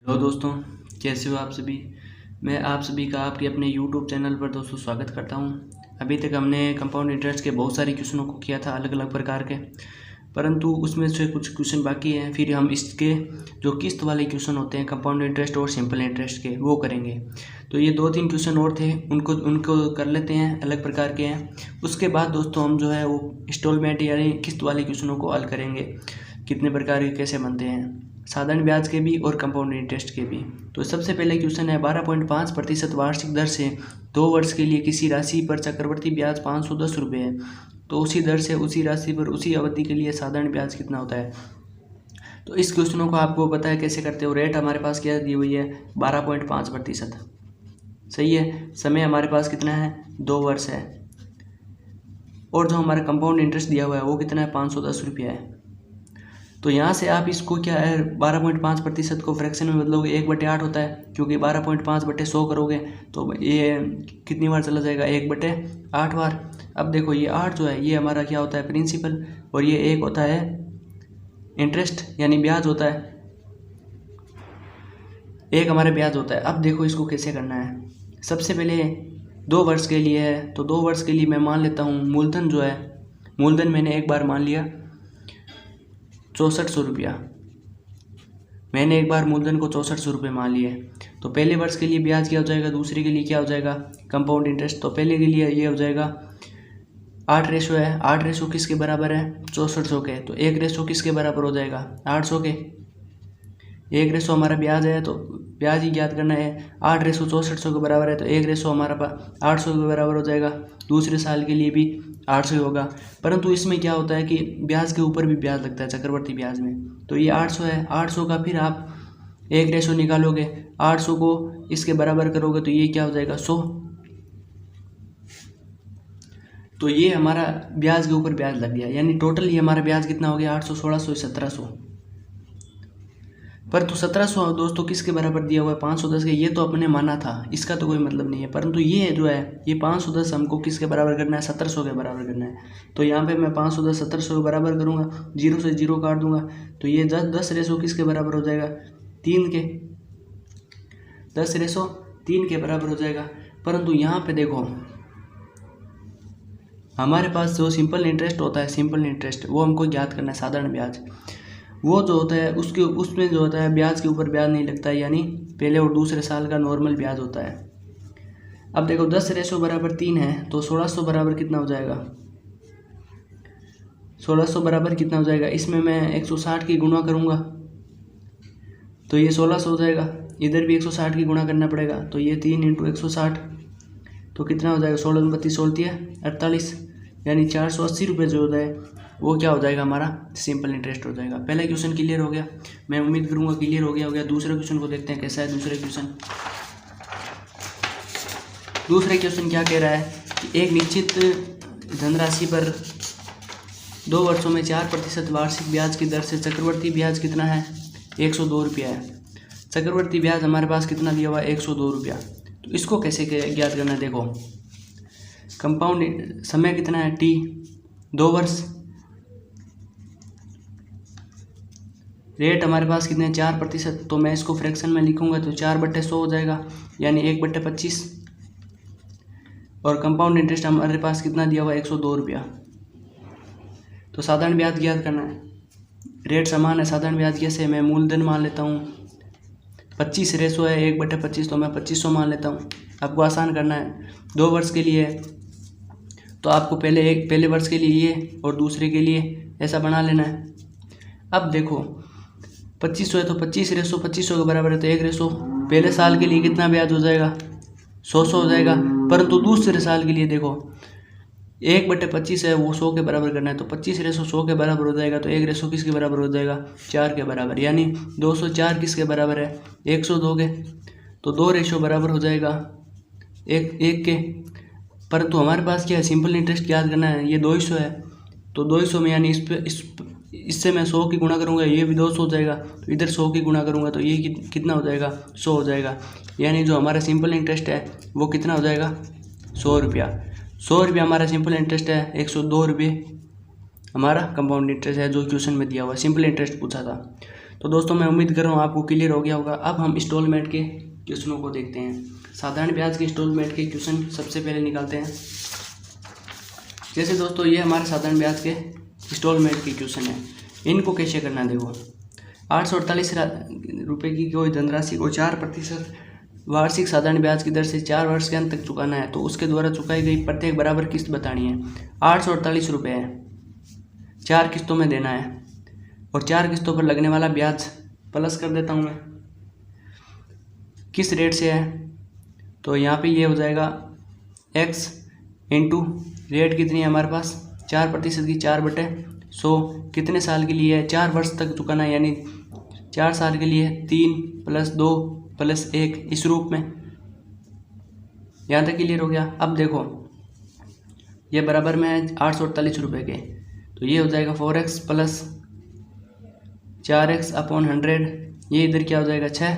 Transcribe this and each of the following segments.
Hello दोस्तों, कैसे हो आप सभी। मैं आप सभी का आपके अपने यूट्यूब चैनल पर दोस्तों स्वागत करता हूं। अभी तक हमने कंपाउंड इंटरेस्ट के बहुत सारे क्वेश्चनों को किया था अलग अलग प्रकार के, परंतु उसमें से कुछ क्वेश्चन बाकी हैं। फिर हम इसके जो किस्त वाले क्वेश्चन होते हैं कंपाउंड इंटरेस्ट और सिंपल इंटरेस्ट के, वो करेंगे। तो ये 2-3 क्वेश्चन और थे, उनको कर लेते हैं, अलग प्रकार के हैं। उसके बाद दोस्तों हम जो है वो इंस्टॉलमेंट यानी किस्त वाले क्वेश्चनों को हल करेंगे, कितने प्रकार के कैसे बनते हैं, साधारण ब्याज के भी और कंपाउंड इंटरेस्ट के भी। तो सबसे पहले क्वेश्चन है 12.5% वार्षिक दर से 2 वर्ष के लिए किसी राशि पर चक्रवृद्धि ब्याज 510 रुपये है, तो उसी दर से उसी राशि पर उसी अवधि के लिए साधारण ब्याज कितना होता है। तो इस क्वेश्चनों को आपको पता है कैसे करते हो। रेट हमारे पास क्या दी हुई है, 12.5%। सही है। समय हमारे पास कितना है, 2 वर्ष है। और जो हमारा कंपाउंड इंटरेस्ट दिया हुआ है वो कितना है, 510 रुपया है। तो यहाँ से आप इसको क्या है 12.5% को फ्रैक्शन में बदलोगे, 1/8 होता है, क्योंकि 12.5/100 करोगे तो ये कितनी बार चला जाएगा, 1/8 बार। अब देखो ये 8 जो है ये हमारा क्या होता है, प्रिंसिपल, और ये 1 होता है इंटरेस्ट यानी ब्याज होता है, 1 हमारे ब्याज होता है। अब देखो इसको कैसे करना है। सबसे पहले 2 वर्ष के लिए है, तो 2 वर्ष के लिए मैं मान लेता हूँ मूलधन जो है, मूलधन मैंने एक बार मान लिया 6400 रुपया। मैंने एक बार मूलधन को 6400 रुपये मान लिए। तो पहले वर्ष के लिए ब्याज क्या हो जाएगा, दूसरे के लिए क्या हो जाएगा, कंपाउंड इंटरेस्ट। तो पहले के लिए ये हो जाएगा 8 रेशो है, 8 रेशो किसके बराबर है, 6400 के। तो 1 रेशो किसके बराबर हो जाएगा, 800 के। 1 रेशो हमारा ब्याज है, तो ब्याज ही ज्ञात करना है। 8 रेशो 6400 के बराबर है, तो 1 रेशो हमारा 800 के बराबर हो जाएगा। दूसरे साल के लिए भी 800 होगा, परंतु इसमें क्या होता है कि ब्याज के ऊपर भी ब्याज लगता है चक्रवर्ती ब्याज में। तो ये 800 है, 800 का फिर आप 1 रेशो निकालोगे, 800 को इसके बराबर करोगे तो ये क्या हो जाएगा, 100। तो ये हमारा ब्याज के ऊपर ब्याज लग गया, यानी टोटल ये हमारा ब्याज कितना हो गया, 800, 1600, 1700। पर तो 1700 दोस्तों किसके बराबर दिया हुआ है, 510 के। ये तो अपने माना था, इसका तो कोई मतलब नहीं है, परंतु ये जो है ये 510 हमको किसके बराबर करना है, 1700 के बराबर करना है। तो यहाँ पे मैं 510 1700 के बराबर करूँगा, 0 से 0 काट दूंगा, तो ये 10 रेशो किसके बराबर हो जाएगा, 3 के। 10 रेशो 3 के बराबर हो जाएगा। परंतु यहाँ पे देखो हमारे पास जो सिंपल इंटरेस्ट होता है, सिंपल इंटरेस्ट वो हमको ज्ञात करना है, साधारण ब्याज वो जो होता है उसमें जो होता है ब्याज के ऊपर ब्याज नहीं लगता है, यानी पहले और दूसरे साल का नॉर्मल ब्याज होता है। अब देखो 10 रेशो बराबर 3 है, तो 1600 बराबर कितना हो जाएगा, 1600 बराबर कितना हो जाएगा, इसमें मैं 160 की गुणा करूँगा तो ये 1600 हो जाएगा। इधर भी 160 की गुणा करना पड़ेगा, तो ये 3 × 160 तो कितना हो जाएगा, 16 × 32 16 48, यानी 480 रुपये जो होता है वो क्या हो जाएगा, हमारा सिंपल इंटरेस्ट हो जाएगा। पहला क्वेश्चन क्लियर हो गया, मैं उम्मीद करूंगा क्लियर हो गया। दूसरे क्वेश्चन को देखते हैं कैसा है। दूसरे क्वेश्चन क्या कह रहा है कि एक निश्चित धनराशि पर 2 वर्षों में 4% वार्षिक ब्याज की दर से चक्रवर्ती ब्याज कितना है, 102 रुपया है। चक्रवर्ती ब्याज हमारे पास कितना दिया हुआ है, 102 रुपया। तो इसको कैसे ज्ञात करना है, देखो कंपाउंड समय कितना है, टी 2 वर्ष। रेट हमारे पास कितने, 4%। तो मैं इसको फ्रैक्शन में लिखूंगा तो 4/100 हो जाएगा, यानी 1/25। और कंपाउंड इंटरेस्ट हमारे पास कितना दिया हुआ है, 102 रुपया। तो साधारण ब्याज ज्ञात करना है, रेट समान है। साधारण ब्याज कैसे, मैं मूलधन मान लेता हूँ, 25 रेशो है, 1/25, तो मैं 2500 मान लेता हूँ। आपको आसान करना है। 2 वर्ष के लिए तो आपको पहले वर्ष के लिए ये और दूसरे के लिए ऐसा बना लेना है। अब देखो 2500 है, तो 25 रेशो 2500 के बराबर है, तो 1 रेशो पहले साल के लिए कितना ब्याज हो जाएगा, 100 हो जाएगा। परंतु दूसरे साल के लिए देखो 1/25 है, वो 100 के बराबर करना है, तो 25 रेशो 100 के बराबर हो जाएगा, तो 1 रेशो किसके बराबर हो जाएगा, 4 के बराबर, यानी 204 किसके बराबर है, 102 के। तो 2 रेशो बराबर हो जाएगा 1 के। परंतु हमारे पास क्या है, सिंपल इंटरेस्ट याद करना है, ये 200 है, तो 200 में यानी इससे मैं 100 की गुणा करूँगा, ये भी 200 हो जाएगा, तो इधर 100 की गुणा करूँगा तो ये कितना हो जाएगा, 100 हो जाएगा। यानी जो हमारा सिंपल इंटरेस्ट है वो कितना हो जाएगा, 100 रुपया। 100 रुपया हमारा सिंपल इंटरेस्ट है, 102 रुपये हमारा कंपाउंड इंटरेस्ट है, जो क्वेश्चन में दिया हुआ है, सिंपल इंटरेस्ट पूछा था। तो दोस्तों मैं उम्मीद कर रहा हूँ आपको क्लियर हो गया होगा। अब हम इंस्टॉलमेंट के क्वेश्चनों को देखते हैं। साधारण ब्याज के इंस्टॉलमेंट के क्वेश्चन सबसे पहले निकालते हैं। जैसे दोस्तों ये हमारे साधारण ब्याज के इंस्टॉलमेंट के क्वेश्चन है, इनको कैसे करना है देखो। 848 रुपये की कोई धनराशि को 4% वार्षिक साधारण ब्याज की दर से 4 वर्ष के अंत तक चुकाना है, तो उसके द्वारा चुकाई गई प्रत्येक बराबर किस्त बतानी है। 848 रुपये है, 4 किस्तों में देना है और 4 किस्तों पर लगने वाला ब्याज प्लस कर देता हूँ मैं। किस रेट से है तो यहाँ पे ये हो जाएगा x इंटू रेट कितनी है हमारे पास 4% की 4/100 कितने साल के लिए है 4 वर्ष तक चुकाना है, यानी 4 साल के लिए 3 + 2 + 1 इस रूप में। यहाँ तक क्लियर हो गया। अब देखो ये बराबर में है 848 रुपये के, तो ये हो जाएगा 4x + 4x/100। ये इधर क्या हो जाएगा 6,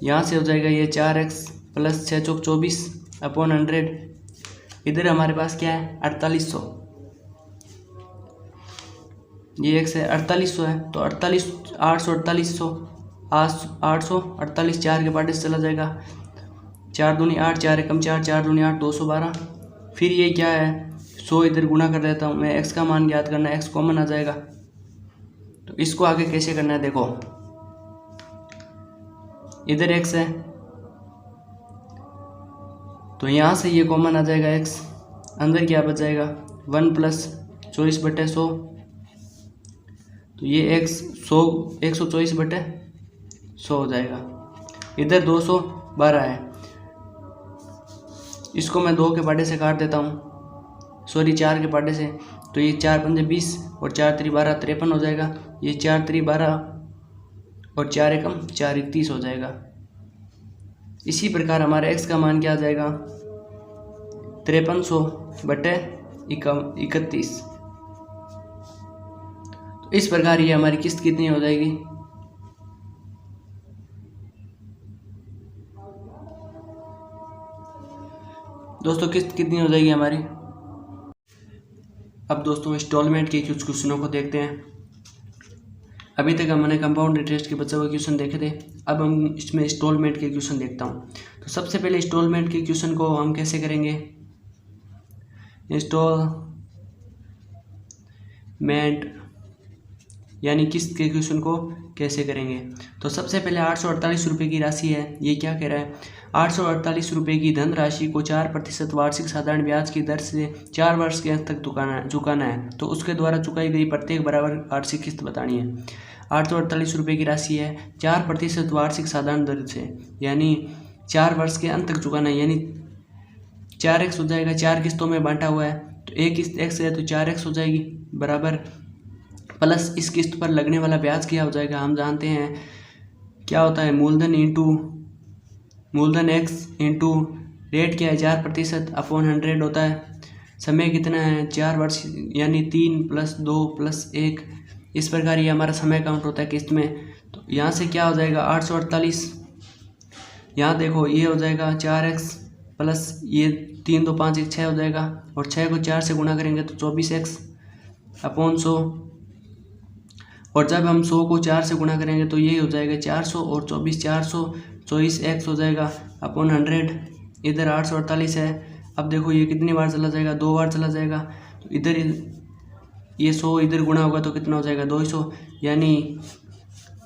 यहाँ से हो जाएगा ये 4x + 6 × 24/100। इधर हमारे पास क्या है 4800, ये x है 4800 है, तो 848 4 के पार्टे से चला जाएगा, 4 दूनी 8 4 एकम 4 4 दूनी 8 212। फिर ये क्या है 100 इधर गुणा कर देता हूँ मैं, x का मान ज्ञात करना है, x कॉमन आ जाएगा। तो इसको आगे कैसे करना है देखो, इधर x है तो यहाँ से ये कॉमन आ जाएगा x, अंदर क्या बच जाएगा 1 + 24/100, तो ये x 124/100 हो जाएगा। इधर 212 है, इसको मैं 2 के पाटे से काट देता हूँ, सॉरी 4 के पाटे से, तो ये 4 × 5 = 20 और 4 × 3 = 12 53 हो जाएगा। ये 4 × 3 = 12 और 4 एकम 4 31 हो जाएगा। इसी प्रकार हमारे x का मान क्या आ जाएगा 5300/31। तो इस प्रकार ये हमारी किस्त कितनी हो जाएगी दोस्तों, किस्त कितनी हो जाएगी हमारी। अब दोस्तों इंस्टॉलमेंट के कुछ क्वेश्चनों को देखते हैं। अभी तक हमने कंपाउंड इंटरेस्ट के बचे हुए क्वेश्चन देखे थे, अब हम इसमें इंस्टॉलमेंट के क्वेश्चन देखता हूँ। तो सबसे पहले इंस्टॉलमेंट के क्वेश्चन को हम कैसे करेंगे, इंस्टॉलमेंट यानी किस्त के क्वेश्चन को कैसे करेंगे। तो सबसे पहले 848 रुपये की राशि है, ये क्या कह रहा है 848 रुपये की धनराशि को 4% वार्षिक साधारण ब्याज की दर से 4 वर्ष के अंत तक चुकाना है, तो उसके द्वारा चुकाई गई प्रत्येक बराबर वार्षिक किस्त बतानी है। 848 रुपये की राशि है, 4% वार्षिक साधारण दर से, यानी 4 वर्ष के अंत तक चुकाना है, यानी 4x हो जाएगा, 4 किस्तों में बांटा हुआ है, तो एक किस्त x है तो 4x हो जाएगी बराबर, प्लस इस किस्त पर लगने वाला ब्याज क्या हो जाएगा, हम जानते हैं क्या होता है मूलधन x इंटू रेट क्या है 4%/100 होता है। समय कितना है 4 वर्ष, यानी 3 + 2 + 1 इस प्रकार ये हमारा समय काउंट होता है किस्त में। तो यहाँ से क्या हो जाएगा 848, यहाँ देखो ये हो जाएगा 4x प्लस ये 3 2 5 1 6 हो जाएगा, और 6 को 4 से गुणा करेंगे तो 24x/100, और जब हम 100 को 4 से गुणा करेंगे तो ये हो जाएगा 400 और 24 424x हो जाएगा /100। इधर 848 है, अब देखो ये कितनी बार चला जाएगा 2 बार चला जाएगा, तो इधर ये 100 इधर गुणा होगा तो कितना हो जाएगा 200, यानी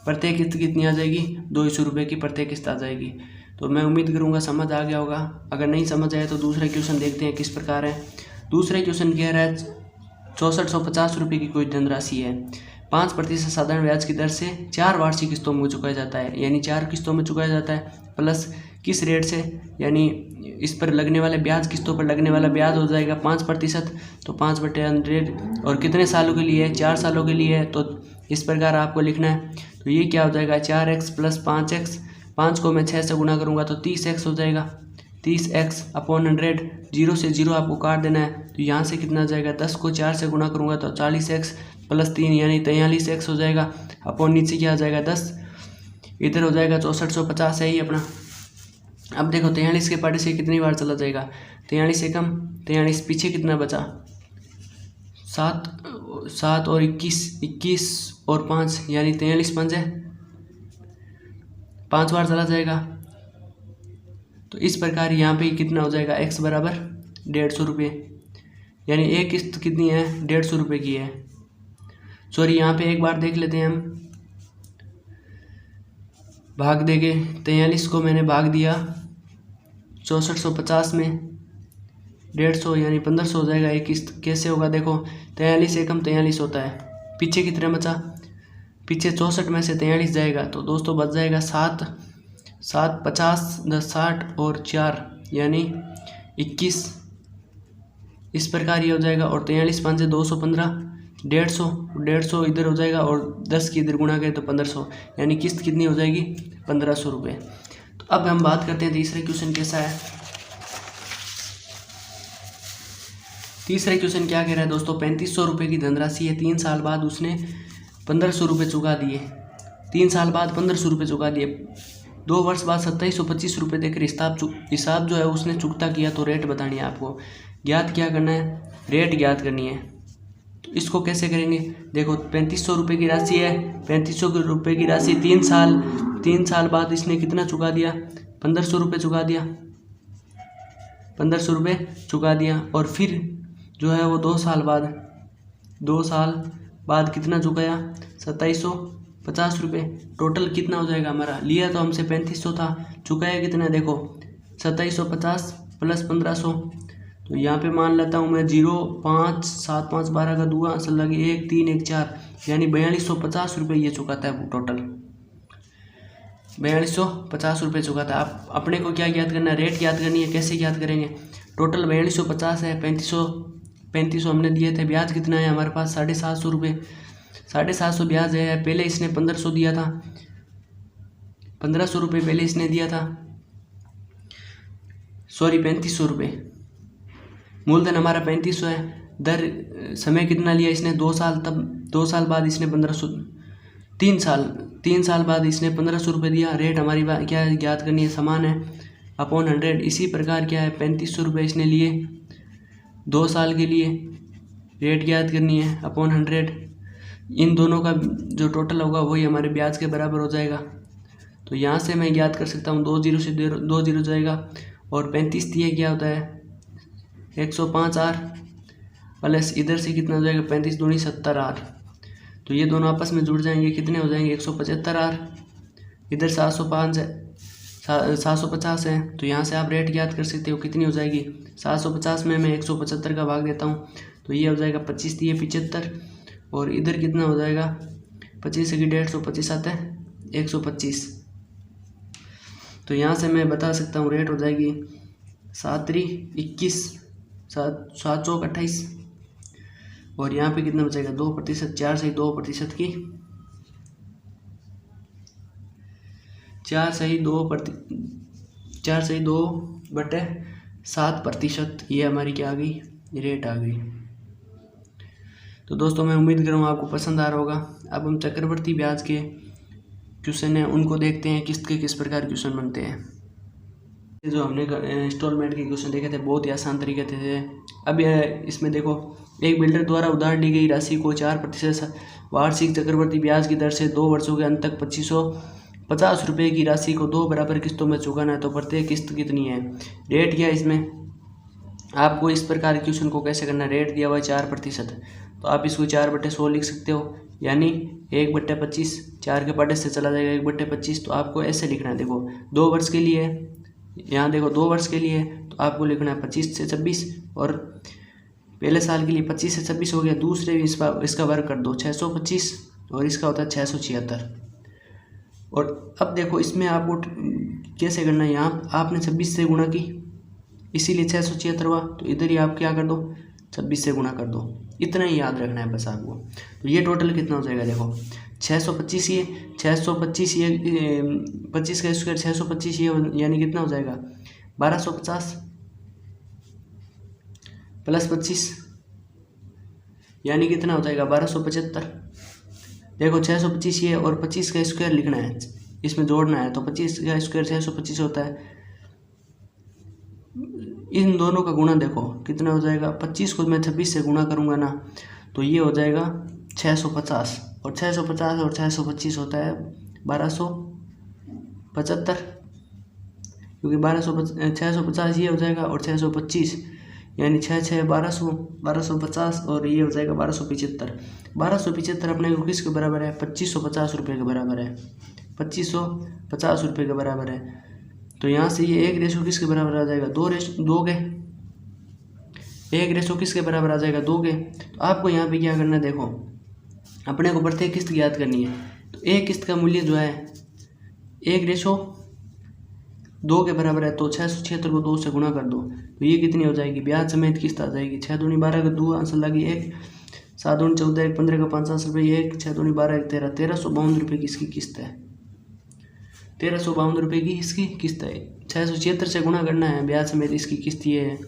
प्रत्येक किस्त कितनी आ जाएगी 200 रुपये की प्रत्येक किस्त आ जाएगी। तो मैं उम्मीद करूँगा समझ आ गया होगा। अगर नहीं समझ आया तो दूसरा क्वेश्चन देखते हैं किस प्रकार है। दूसरा क्वेश्चन कह रहा है 6450 रुपये की कोई धनराशि है, 5% साधारण ब्याज की दर से 4 वार्षिक किस्तों में चुकाया जाता है, यानी 4 किस्तों में चुकाया जाता है, प्लस किस रेट से, यानी इस पर लगने वाले ब्याज, किस्तों पर लगने वाला ब्याज हो जाएगा 5%, तो 5/100, और कितने सालों के लिए है 4 सालों के लिए है, तो इस प्रकार आपको लिखना है। तो ये क्या हो जाएगा 4x + 5x, 5 को मैं 6 से गुणा करूँगा तो 30x हो जाएगा, 30x/100, 0 से 0 आपको काट देना है, तो यहाँ से कितना आ जाएगा 10 को 4 से गुणा करूँगा तो 40x + 3 यानी 43x हो जाएगा, अपॉन नीचे क्या आ जाएगा 10, इधर हो जाएगा 6450 है ही अपना। अब देखो 43 के पार्टे से कितनी बार चला जाएगा, 43 से कम 43 पीछे कितना बचा 7 और 21 और 5 यानी 43 पंजे 5 बार चला जाएगा। तो इस प्रकार यहाँ पे कितना हो जाएगा, x बराबर 150 रुपये, यानी एक किस्त कितनी है, 150 रुपये की है। सॉरी, यहाँ पे एक बार देख लेते हैं हम, भाग देंगे 43 को मैंने भाग दिया 6450 में 150 यानी 1500 हो जाएगा एक किस्त। कैसे होगा देखो, 43 एकम 43 होता है, पीछे कितना बचा, पीछे 64 में से 43 जाएगा तो दोस्तों बच जाएगा 7 7 50 10 60 और 4 यानी 21। इस प्रकार ये हो जाएगा। और 43 5 से 215 150 इधर हो जाएगा और 10 की इधर गुणा करें तो 1500 यानी किस्त कितनी हो जाएगी, 1500 रुपये। तो अब हम बात करते हैं तीसरे क्वेश्चन कैसा है। तीसरा क्वेश्चन क्या कह रहा है दोस्तों, 3500 रुपये की धनराशि है, 3 साल बाद उसने 1500 रुपये चुका दिए, 3 साल बाद 1500 रुपये चुका दिए, 2 वर्ष बाद 2725 रुपये देकर हिसाब जो है उसने चुकता किया, तो रेट बतानी है आपको। ज्ञात क्या करना है, रेट ज्ञात करनी है। तो इसको कैसे करेंगे, देखो 3500 रुपये की राशि है, 3500 रुपये की राशि 3 साल बाद इसने कितना चुका दिया, 1500 रुपये चुका दिया, 1500 रुपये चुका दिया। और फिर जो है वो 2 साल बाद कितना चुकाया, 2750 रुपये। टोटल कितना हो जाएगा हमारा, लिया तो हमसे 3500 था, चुकाया कितना देखो 2750 प्लस 1500। तो यहाँ पे मान लेता हूँ मैं 0 5 7 5 12 का दूआ असल लगे 1 3 1 4 यानी 4250 रुपये ये चुकाता है टोटल, 4250 रुपये चुकाता है। आप अपने को क्या ज्ञात करना है, रेट ज्ञात करनी है। कैसे ज्ञात करेंगे, टोटल 4250 है, 3500 हमने दिए थे, ब्याज कितना है हमारे पास 750 रुपये, 750 ब्याज है। पहले इसने 1500 दिया था, 1500 रुपये पहले इसने दिया था, सॉरी 3500 रुपये, मूलधन हमारा 3500 है। दर समय कितना लिया इसने, 2 साल, तब 2 साल बाद इसने 1500, 3 साल बाद इसने 1500 रुपये दिया। रेट हमारी क्या ज्ञात करनी है, समान है अपॉन 100। इसी प्रकार क्या है, 3500 रुपये इसने लिए 2 साल के लिए, रेट ज्ञात करनी है अपॉन 100। इन दोनों का जो टोटल होगा वही हमारे ब्याज के बराबर हो जाएगा। तो यहाँ से मैं ज्ञात कर सकता हूँ, 2 0 से 2 0 जाएगा। और 35 दिए क्या होता है 105 R प्लस इधर से कितना हो जाएगा 35 दूनी 70 R। तो ये दोनों आपस में जुड़ जाएंगे, कितने हो जाएंगे 175 R। इधर 750 है, तो यहाँ से आप रेट ज्ञात कर सकते हो कितनी हो जाएगी। 750 में मैं 175 का भाग देता हूँ तो ये हो जाएगा 25 दिए 75 और इधर कितना हो जाएगा 25 की 150, 25 आता है 125। तो यहाँ से मैं बता सकता हूँ रेट हो जाएगी 7 3 21 7 चौक 28 और यहाँ पे कितना बचेगा 2%, 4 से 2% की 4 से 2/7%, ये हमारी क्या आ गई, रेट आ गई। तो दोस्तों मैं उम्मीद कर रहा हूँ आपको पसंद आ रहा होगा। अब हम चक्रवर्ती ब्याज के क्वेश्चन हैं उनको देखते हैं, किस्त के किस प्रकार क्वेश्चन बनते हैं। जो हमने इंस्टॉलमेंट के क्वेश्चन देखे थे बहुत ही आसान तरीके थे। अब इसमें देखो, एक बिल्डर द्वारा उधार ली गई राशि को 4% वार्षिक चक्रवर्ती ब्याज की दर से 2 वर्षों के अंत तक 2550 रुपये की राशि को 2 बराबर किस्तों में चुकाना है। तो प्रत्येक किस्त कितनी है, रेट क्या है इसमें। आपको इस प्रकार क्वेश्चन को कैसे करना है, रेट दिया हुआ है 4%, तो आप इसको 4/100 लिख सकते हो, यानी 1/25, 4 के पार्ट से चला जाएगा 1/25। तो आपको ऐसे लिखना है, देखो 2 वर्ष के लिए, यहाँ देखो 2 वर्ष के लिए तो आपको लिखना है 25 से 26 और पहले साल के लिए 25 से 26 हो गया। दूसरे इसका वर्ग कर दो 625 और इसका होता है 676। और अब देखो इसमें आपको कैसे करना है, यहाँ आपने 26 से गुणा की इसीलिए 676 हुआ, तो इधर ही आप क्या कर दो 26 से गुणा कर दो, इतना ही याद रखना है बस आपको। तो ये टोटल कितना हो जाएगा देखो 625 ये 625 ये 25 का स्क्वायर 625 ये यानी कितना हो जाएगा 1250 प्लस 25 यानी कितना हो जाएगा 1275। देखो 625 ये और 25 का स्क्वायर लिखना है, इसमें जोड़ना है, तो 25 का स्क्वायर 625 होता है। इन दोनों का गुणा देखो कितना हो जाएगा, 25 को मैं 26 से गुणा करूँगा ना तो ये हो जाएगा 650, और 650 और 625 होता है 1275, क्योंकि 650 ये हो जाएगा और 625 यानी 1250 और ये हो जाएगा 1275। 1275 अपने को किसके बराबर है? 2550 रुपये के बराबर है, 2550 रुपये के बराबर है। तो यहाँ से ये 1 रेशो किसके बराबर आ जाएगा? 2 के 1 रेशो किसके बराबर आ जाएगा? 2 के। तो आपको यहाँ पे क्या करना है, देखो अपने को प्रत्येक किस्त ज्ञात करनी है। तो एक किस्त का मूल्य जो है 1 रेशो 2 के बराबर है, तो 676 को 2 से गुणा कर दो तो ये कितनी हो जाएगी? ब्याज समेत किस्त आ जाएगी। 6 दूनी 12 का 2 आंसर लगी 1, 7 दूनी 14, 1 15 का 5 रुपये 1, 6 दूनी 12 1 13, 1352 रुपये की इसकी किस्त है। 1352 रुपये की इसकी किस्त है। 676 से गुणा करना है, ब्याज समेत इसकी किस्त ये है।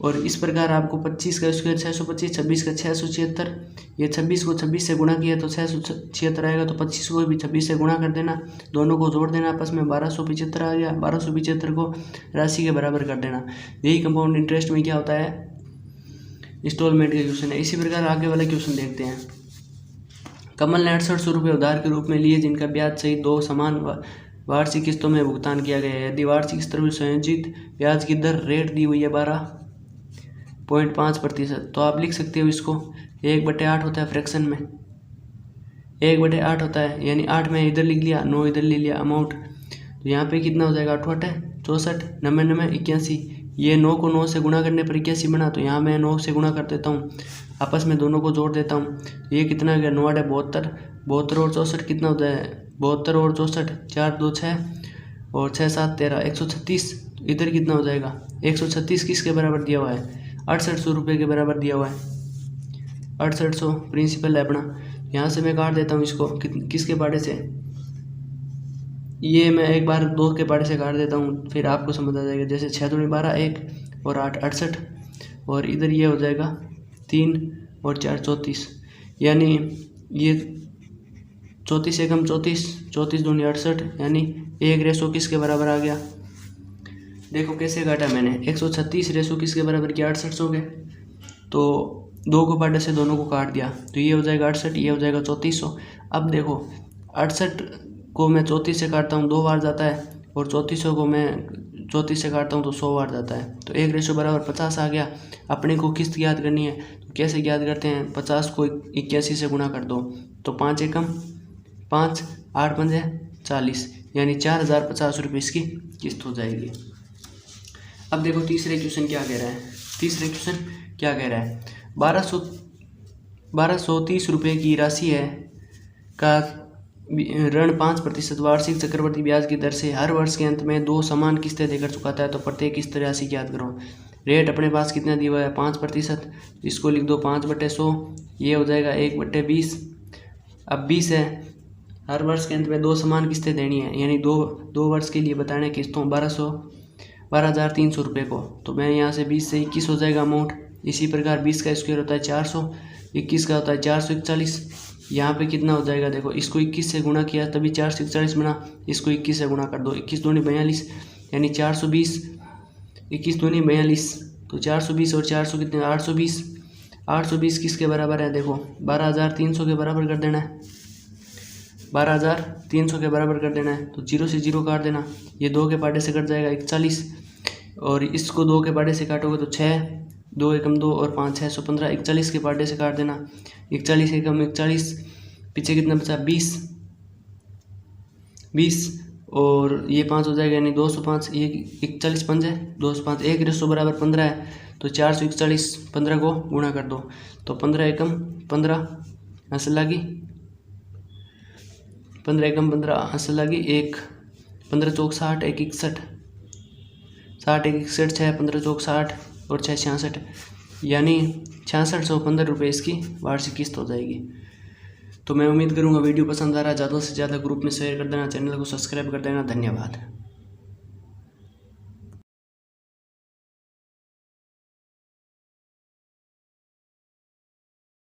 और इस प्रकार आपको 25 का स्क्वायर 625, 26 का 676, ये 26 को 26 से गुणा किया तो 676 आएगा, तो 25 को भी 26 से गुणा कर देना, दोनों को जोड़ देना आपस में, 1275 आ गया। 1275 को राशि के बराबर कर देना। यही कंपाउंड इंटरेस्ट में क्या होता है? इंस्टॉलमेंट के क्वेश्चन है। इसी प्रकार आगे वाला क्वेश्चन देखते हैं। कमल ने 6800 रुपये उधार के रूप में लिए, जिनका ब्याज सहित 2 समान वार्षिक किस्तों में भुगतान किया गया है। यदि वार्षिक स्तर में संयोजित ब्याज की दर रेट दी हुई है 12.5%, तो आप लिख सकते हो इसको 1/8 होता है फ्रैक्शन में, 1/8 होता है, यानी 8 में इधर लिख लिया, 9 इधर ले लिया अमाउंट। तो यहाँ पे कितना हो जाएगा? 8 64, 99 81। ये 9 को 9 से गुणा करने पर 81 बना, तो यहाँ मैं 9 से गुणा कर देता हूँ, आपस में दोनों को जोड़ देता हूँ। ये कितना हो गया? 9 8 72, 72 और 64 कितना होता है? 72 और 64, 4 2 6 और 6 7 13, 136। इधर कितना हो जाएगा? 136 किसके बराबर दिया हुआ है? 6800 रुपये के बराबर दिया हुआ है। 6800 प्रिंसिपल है अपना। यहाँ से मैं काट देता हूँ इसको किसके पाटे से? ये मैं एक बार 2 के पाटे से काट देता हूँ, फिर आपको समझ आ जाएगा। जैसे 6 दूनी 12 1 और 8 68, और इधर ये हो जाएगा 3 और 4 34, यानी ये 34 एकम 34, 34 दूनी 68, यानी 1 रेशो किसके बराबर आ गया? देखो कैसे काटा मैंने, 136 रेशो किसके बराबर किया? 6800 के। तो 2 को पाटे से दोनों को काट दिया, तो ये हो जाएगा 68, ये हो जाएगा 3400। अब देखो 68 को मैं 34 से काटता हूँ 2 बार जाता है, और 3400 को मैं 34 से काटता हूँ तो 100 बार जाता है, तो 1 रेशो बराबर 50 आ गया। अपने को किस्त ज्ञात करनी है, तो कैसे ज्ञात करते हैं? 50 को 81 से गुणा कर दो, तो 5 एकम 5, 8 पंजे 40, यानी 4050 रुपये इसकी किस्त हो जाएगी। अब देखो तीसरे क्वेश्चन क्या कह रहा है। तीसरे क्वेश्चन क्या कह रहा है? 1230 रुपये की राशि है का ऋण 5% वार्षिक चक्रवृद्धि ब्याज की दर से हर वर्ष के अंत में 2 समान किस्तें देकर चुकाता है, तो प्रत्येक किस्त राशि ज्ञात करो। रेट अपने पास कितना दिया हुआ है? 5%, इसको लिख दो 5/100, ये हो जाएगा 1/20। अब 20 है, हर वर्ष के अंत में 2 समान किस्तें देनी है, यानी दो वर्ष के लिए बताने किस्तों 12,300 रुपये को। तो मैं यहाँ से 20 से 21 हो जाएगा अमाउंट। इसी प्रकार 20 का स्क्वायर होता है 400, 21 का होता है 441। यहाँ पे कितना हो जाएगा? देखो इसको 21 से गुणा किया तभी 441 बना, इसको 21 से गुणा कर दो, 21 दूनी 42, यानी 420, 21 दूनी 42, तो 420 और 400 कितने? 820। 820 किसके बराबर है? देखो 12,300 के बराबर कर देना है, 12,300 के बराबर कर देना है। तो 0 से 0 काट देना, ये 2 के पाटे से कट जाएगा 41, और इसको 2 के पाटे से काटोगे तो 6, 2 एकम 2 और 5 615, 41 के पाटे से काट देना, 41 एकम 41, पीछे कितना बचा? 20 और ये 5 हो जाएगा, यानी 205, ये 41 पंजे 205, 1 रेशो बराबर 15 है, तो 441 15 को गुणा कर दो, तो 15 एकम 15 हासिल लगी, 15 एकम 15 हासिल लगी 1, 15 चौक 60, 1 61, 60 1 61, 6 15 चौक 60 और 6 66, यानी 6615 रुपये इसकी वार्षिक किस्त हो जाएगी। तो मैं उम्मीद करूँगा वीडियो पसंद आ रहा है, ज़्यादा से ज़्यादा ग्रुप में शेयर कर देना, चैनल को सब्सक्राइब कर देना। धन्यवाद।